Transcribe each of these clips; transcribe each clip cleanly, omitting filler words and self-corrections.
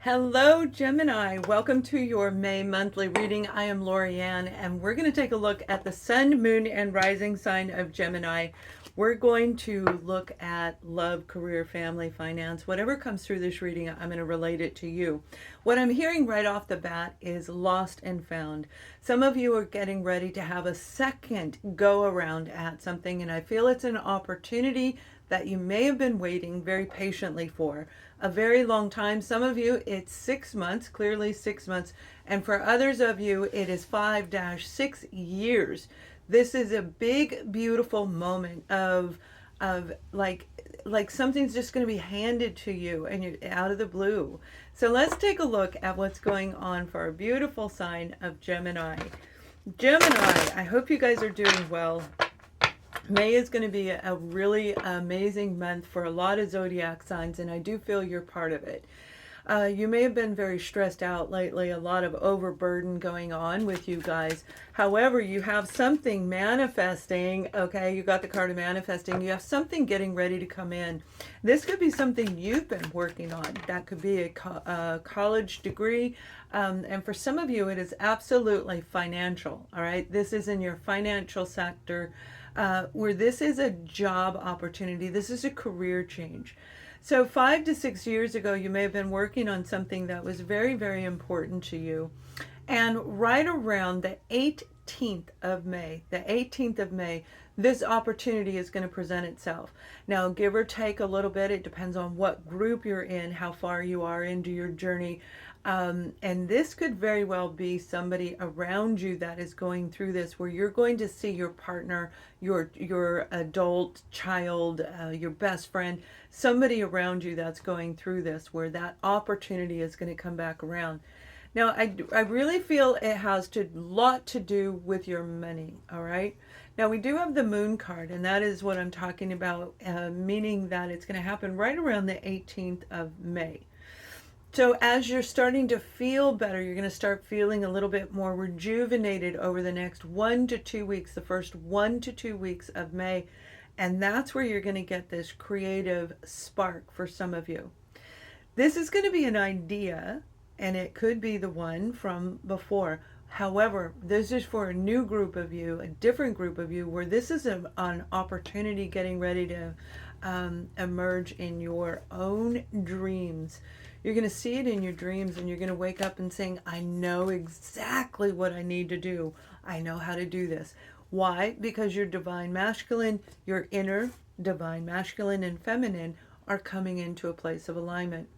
Hello, Gemini. Welcome to your May monthly reading. I am Lorianne, and we're going to take a look at the sun, moon, and rising sign of Gemini. We're going to look at love, career, family, finance. Whatever comes through this reading, I'm going to relate it to you. What I'm hearing right off the bat is lost and found. Some of you are getting ready to have a second go around at something, and I feel it's an opportunity that you may have been waiting very patiently for a very long time. Some of you, it's 6 months, clearly 6 months. And for others of you, it is 5-6 years. This is a big, beautiful moment of like something's just going to be handed to you and you're out of the blue. So let's take a look at what's going on for our beautiful sign of Gemini. Gemini, I hope you guys are doing well. May is going to be a really amazing month for a lot of zodiac signs, and I do feel you're part of it. You may have been very stressed out lately, a lot of overburden going on with you guys. However, you have something manifesting, okay? You got the card of manifesting. You have something getting ready to come in. This could be something you've been working on. That could be a college degree. And for some of you, it is absolutely financial, all right? This is in your financial sector. Where this is a job opportunity, this is a career change. So 5 to 6 years ago, you may have been working on something that was very, very important to you. And right around the 18th of May, this opportunity is going to present itself. Now, give or take a little bit, it depends on what group you're in, how far you are into your journey. And this could very well be somebody around you that is going through this, where you're going to see your partner, your adult child, your best friend, somebody around you that's going through this, where that opportunity is going to come back around. Now, I really feel it has a lot to do with your money, all right? Now, we do have the moon card, and that is what I'm talking about, meaning that it's going to happen right around the 18th of May. So as you're starting to feel better, you're going to start feeling a little bit more rejuvenated over the next 1 to 2 weeks, the first 1 to 2 weeks of May. And that's where you're going to get this creative spark for some of you. This is going to be an idea, and it could be the one from before. However, this is for a new group of you, a different group of you, where this is an opportunity getting ready to emerge in your own dreams. You're going to see it in your dreams, and you're going to wake up and saying, I know exactly what I need to do. I know how to do this. Why? Because your divine masculine, your inner divine masculine and feminine are coming into a place of alignment.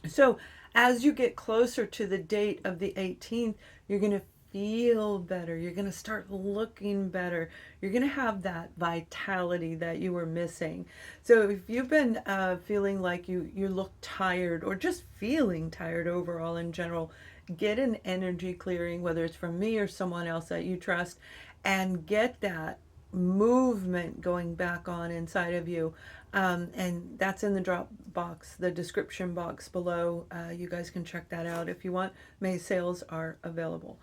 So as you get closer to the date of the 18th, you're going to feel better. You're going to start looking better. You're going to have that vitality that you were missing. So if you've been feeling like you look tired, or just feeling tired overall in general, get an energy clearing, whether it's from me or someone else that you trust, and get that movement going back on inside of you. And that's in the drop box, the description box below. You guys can check that out if you want. May sales are available.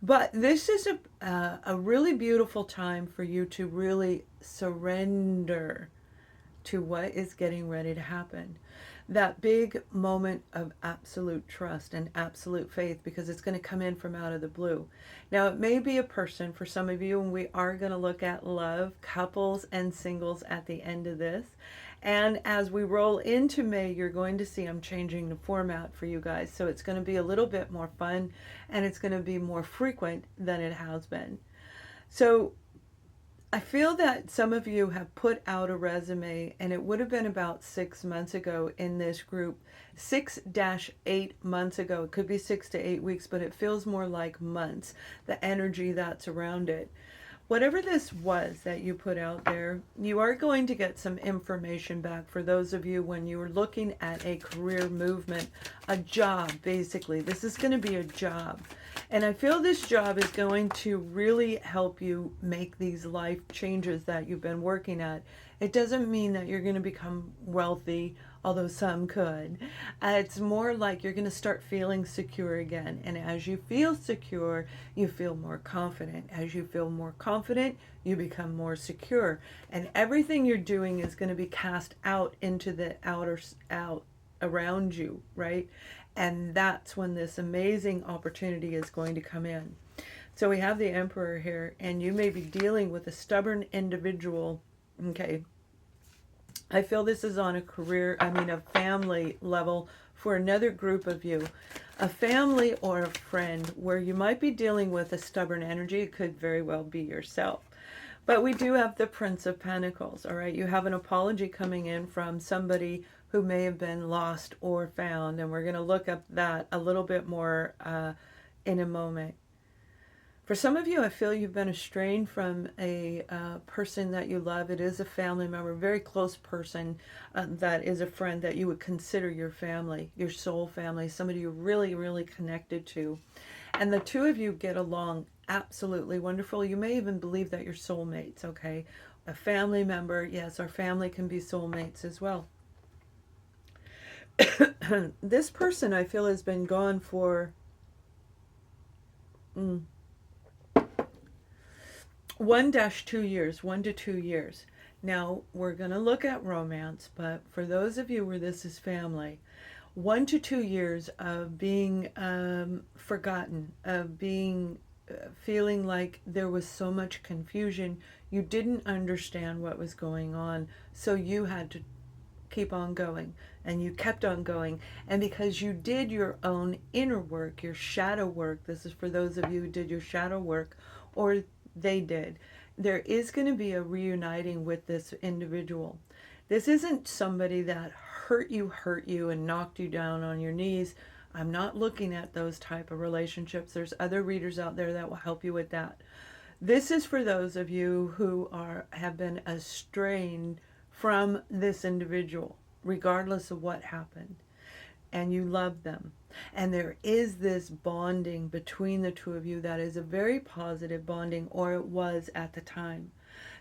But this is a really beautiful time for you to really surrender to what is getting ready to happen. That big moment of absolute trust and absolute faith, because it's going to come in from out of the blue. Now, it may be a person for some of you, and we are going to look at love, couples, and singles at the end of this. And as we roll into May, you're going to see I'm changing the format for you guys. So it's going to be a little bit more fun, and it's going to be more frequent than it has been. So I feel that some of you have put out a resume, and it would have been about 6 months ago in this group, 6-8 months ago. It could be 6 to 8 weeks, but it feels more like months, the energy that's around it. Whatever this was that you put out there, you are going to get some information back for those of you when you were looking at a career movement, a job, basically. This is going to be a job. And I feel this job is going to really help you make these life changes that you've been working at. It doesn't mean that you're going to become wealthy, although some could. It's more like you're going to start feeling secure again. And as you feel secure, you feel more confident. As you feel more confident, you become more secure. And everything you're doing is going to be cast out into the around you, right? And that's when this amazing opportunity is going to come in. So we have the Emperor here, and you may be dealing with a stubborn individual. Okay, I feel this is on a a family level for another group of you. A family or a friend where you might be dealing with a stubborn energy. It could very well be yourself. But we do have the Prince of Pentacles, all right? You have an apology coming in from somebody who may have been lost or found, and we're going to look at that a little bit more in a moment. For some of you, I feel you've been estranged from a person that you love. It is a family member, a very close person that is a friend that you would consider your family, your soul family, somebody you're really, really connected to. And the two of you get along absolutely wonderful. You may even believe that you're soulmates, okay? A family member, yes, our family can be soulmates as well. This person, I feel, has been gone for 1-2 years, 1 to 2 years. Now, we're going to look at romance, but for those of you where this is family, 1 to 2 years of being forgotten, of being feeling like there was so much confusion, you didn't understand what was going on, so you had to keep on going, and you kept on going. And because you did your own inner work, your shadow work, this is for those of you who did your shadow work, or they did, there is going to be a reuniting with this individual. This isn't somebody that hurt you and knocked you down on your knees. I'm not looking at those type of relationships. There's other readers out there that will help you with that. This is for those of you who have been estranged from this individual, regardless of what happened, and you love them. And there is this bonding between the two of you that is a very positive bonding, or it was at the time.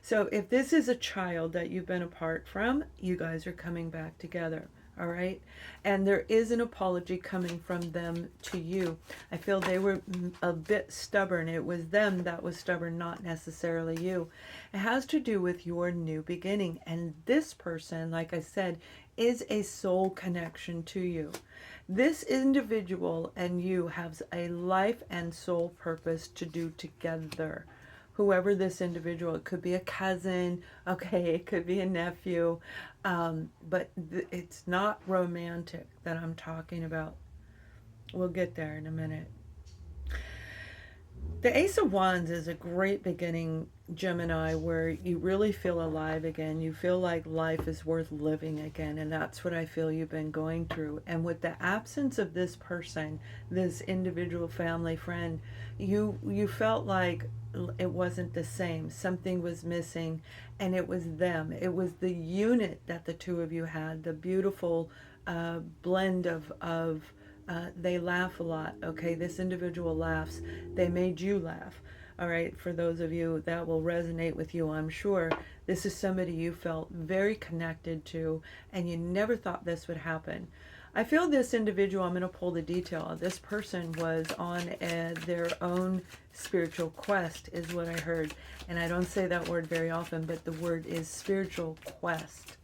So if this is a child that you've been apart from, you guys are coming back together. All right. And there is an apology coming from them to you. I feel they were a bit stubborn. It was them that was stubborn, not necessarily you. It has to do with your new beginning. And this person, like I said, is a soul connection to you. This individual and you have a life and soul purpose to do together. Whoever this individual, it could be a cousin, okay, it could be a nephew, but it's not romantic that I'm talking about. We'll get there in a minute. The Ace of Wands is a great beginning, Gemini, where you really feel alive again. You feel like life is worth living again, and that's what I feel you've been going through. And with the absence of this person, this individual family friend, you felt like it wasn't the same. Something was missing, and it was them. It was the unit that the two of you had, the beautiful blend of they laugh a lot, okay? This individual laughs. They made you laugh, all right? For those of you that will resonate with you, I'm sure. This is somebody you felt very connected to, and you never thought this would happen. I feel this individual, I'm going to pull the detail. This person was on their own spiritual quest, is what I heard. And I don't say that word very often, but the word is spiritual quest.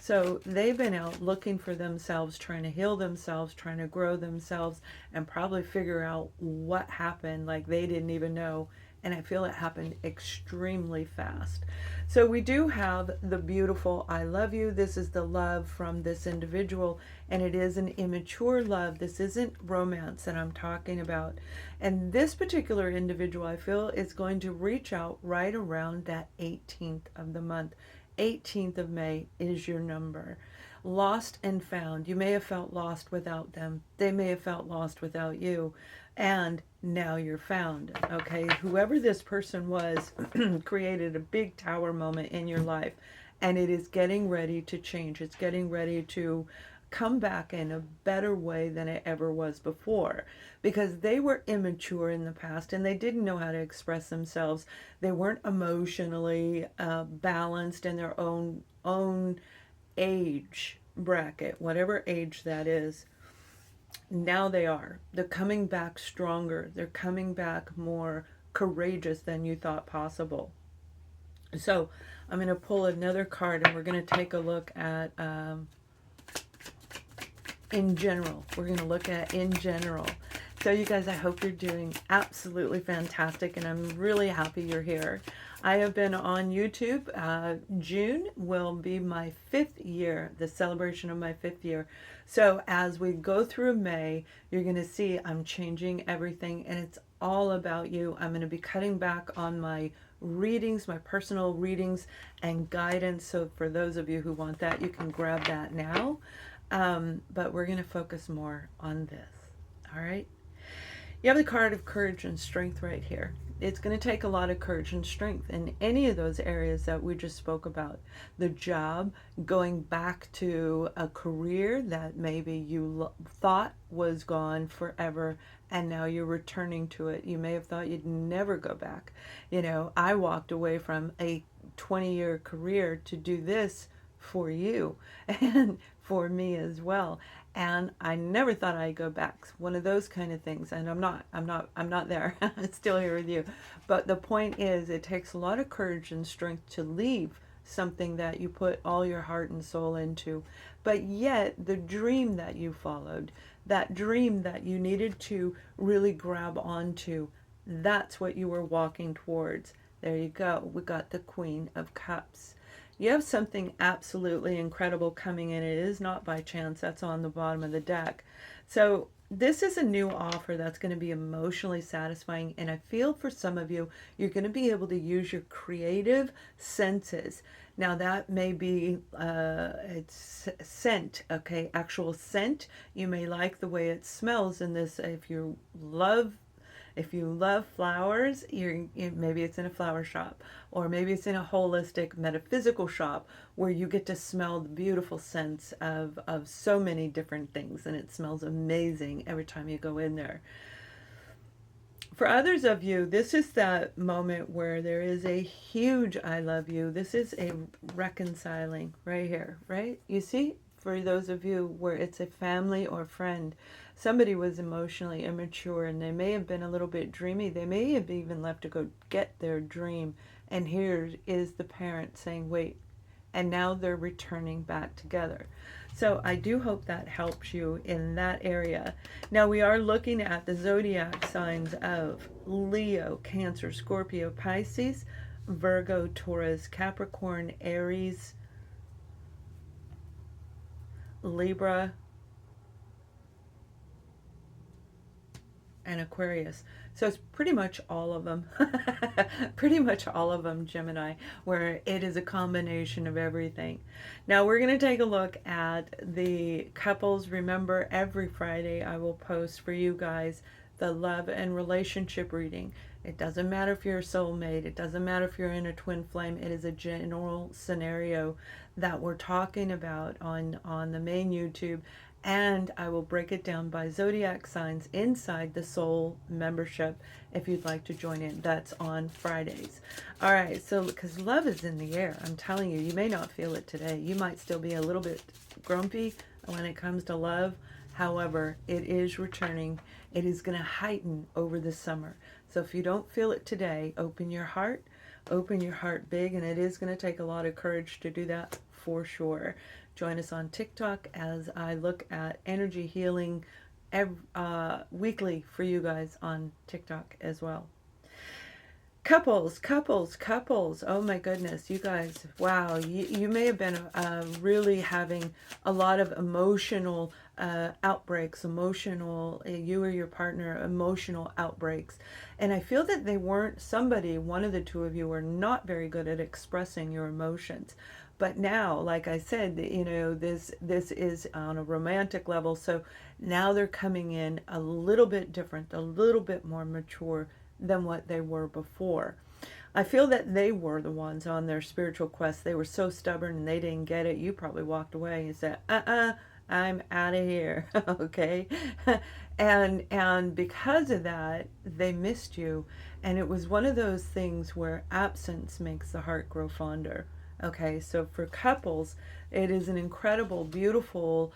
So they've been out looking for themselves, trying to heal themselves, trying to grow themselves, and probably figure out what happened, like they didn't even know. And I feel it happened extremely fast. So we do have the beautiful I love you. This is the love from this individual, and it is an immature love. This isn't romance that I'm talking about. And this particular individual, I feel, is going to reach out right around that 18th of the month. 18th of May is your number. Lost and found. You may have felt lost without them. They may have felt lost without you. And now you're found. Okay, whoever this person was created a big tower moment in your life, and it is getting ready to change. It's getting ready to come back in a better way than it ever was before, because they were immature in the past and they didn't know how to express themselves. They weren't emotionally balanced in their own age bracket, whatever age that is. Now they are. They're coming back stronger. They're coming back more courageous than you thought possible. So I'm going to pull another card, and we're going to take a look at in general. We're going to look at in general. So you guys, I hope you're doing absolutely fantastic, and I'm really happy you're here. I have been on YouTube. June will be my 5th year, the celebration of my 5th year. So as we go through May, you're going to see I'm changing everything, and it's all about you. I'm going to be cutting back on my readings, my personal readings and guidance. So for those of you who want that, you can grab that now. But we're going to focus more on this. All right. You have the card of courage and strength right here. It's going to take a lot of courage and strength in any of those areas that we just spoke about. The job, going back to a career that maybe you thought was gone forever, and now you're returning to it. You may have thought you'd never go back. You know, I walked away from a 20-year career to do this for you and for me as well. And I never thought I'd go back. One of those kind of things. And I'm not there. I'm still here with you. But the point is, it takes a lot of courage and strength to leave something that you put all your heart and soul into. But yet, the dream that you followed, that dream that you needed to really grab onto, that's what you were walking towards. There you go. We got the Queen of Cups. You have something absolutely incredible coming in. It is not by chance. That's on the bottom of the deck. So this is a new offer that's going to be emotionally satisfying. And I feel for some of you, you're going to be able to use your creative senses. Now that may be, it's scent, okay? Actual scent. You may like the way it smells in this. If you love flowers, maybe it's in a flower shop, or maybe it's in a holistic metaphysical shop where you get to smell the beautiful scents of so many different things, and it smells amazing every time you go in there. For others of you, this is that moment where there is a huge I love you. This is a reconciling right here, right? You see? For those of you where it's a family or friend, somebody was emotionally immature and they may have been a little bit dreamy. They may have even left to go get their dream. And here is the parent saying, wait, and now they're returning back together. So I do hope that helps you in that area. Now we are looking at the zodiac signs of Leo, Cancer, Scorpio, Pisces, Virgo, Taurus, Capricorn, Aries, Libra, and Aquarius. So it's pretty much all of them. Pretty much all of them, Gemini, where it is a combination of everything. Now we're going to take a look at the couples. Remember, every Friday I will post for you guys the love and relationship reading. It doesn't matter if you're a soulmate. It doesn't matter if you're in a twin flame. It is a general scenario that we're talking about on the main YouTube. And I will break it down by zodiac signs inside the soul membership if you'd like to join in. That's on Fridays. All right, so because love is in the air, I'm telling you, you may not feel it today. You might still be a little bit grumpy when it comes to love. However, it is returning. It is going to heighten over the summer. So if you don't feel it today, open your heart big, and it is going to take a lot of courage to do that for sure. Join us on TikTok as I look at energy healing weekly for you guys on TikTok as well. Couples. Oh my goodness, you guys, wow. You may have been really having a lot of emotional outbreaks, you or your partner, emotional outbreaks. And I feel that one of the two of you were not very good at expressing your emotions. But now, like I said, you know, this is on a romantic level. So now they're coming in a little bit different, a little bit more mature than what they were before. I feel that they were the ones on their spiritual quest. They were so stubborn and they didn't get it. You probably walked away and said, I'm out of here. Okay. And because of that, they missed you. And it was one of those things where absence makes the heart grow fonder. Okay, so for couples, it is an incredible, beautiful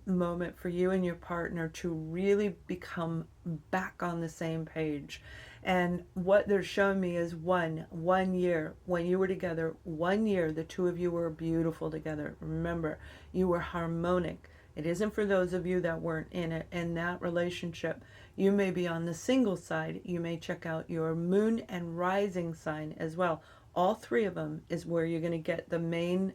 moment for you and your partner to really become back on the same page. And what they're showing me is one year, when you were together, 1 year, the two of you were beautiful together. Remember, you were harmonic. It isn't for those of you that weren't in that relationship. You may be on the single side. You may check out your moon and rising sign as well. All three of them is where you're going to get the main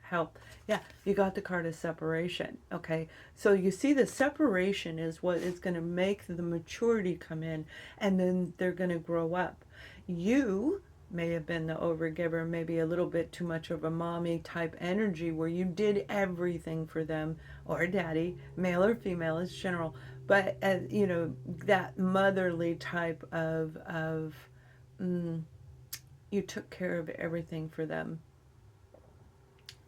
help. Yeah, you got the card of separation. Okay, so you see the separation is what is going to make the maturity come in, and then they're going to grow up. You may have been the overgiver, maybe a little bit too much of a mommy type energy where you did everything for them, or daddy, male or female, it's general. But you know, that motherly type of you took care of everything for them.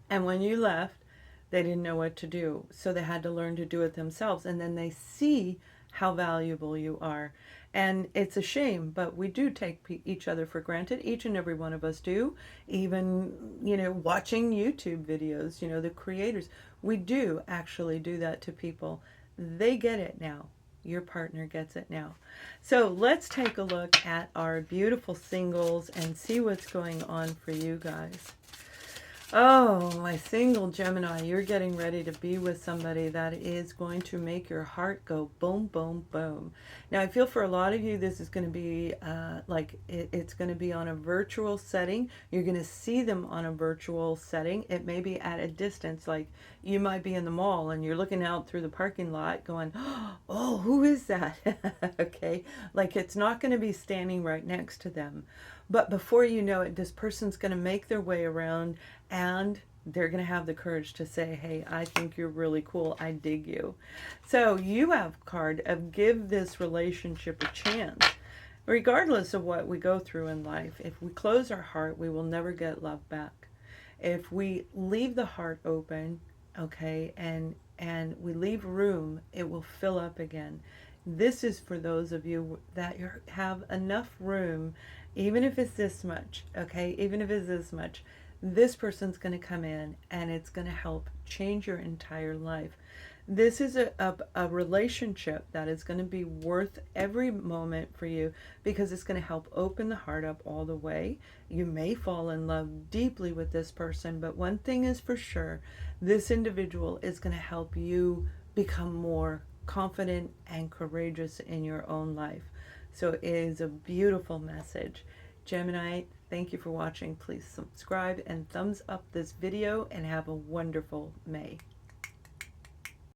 And when you left, they didn't know what to do. So they had to learn to do it themselves. And then they see how valuable you are. And it's a shame, but we do take each other for granted. Each and every one of us do. Even, you know, watching YouTube videos, you know, the creators, we do actually do that to people. They get it now. Your partner gets it now. So let's take a look at our beautiful singles and see what's going on for you guys. Oh, my single Gemini, you're getting ready to be with somebody that is going to make your heart go boom, boom, boom. Now, I feel for a lot of you, this is going to be it's going to be on a virtual setting. You're going to see them on a virtual setting. It may be at a distance, like you might be in the mall and you're looking out through the parking lot going, oh, who is that? Okay, like it's not going to be standing right next to them. But before you know it, this person's going to make their way around and they're going to have the courage to say, hey, I think you're really cool. I dig you. So you have a card of give this relationship a chance. Regardless of what we go through in life, if we close our heart, we will never get love back. If we leave the heart open, okay, and we leave room, it will fill up again. This is for those of you that have enough room, even if it's this much, okay, even if it's this much, this person's going to come in and it's going to help change your entire life. This is a relationship that is going to be worth every moment for you because it's going to help open the heart up all the way. You may fall in love deeply with this person, but one thing is for sure, this individual is going to help you become more confident and courageous in your own life. So it is a beautiful message. Gemini, thank you for watching. Please subscribe and thumbs up this video and have a wonderful May.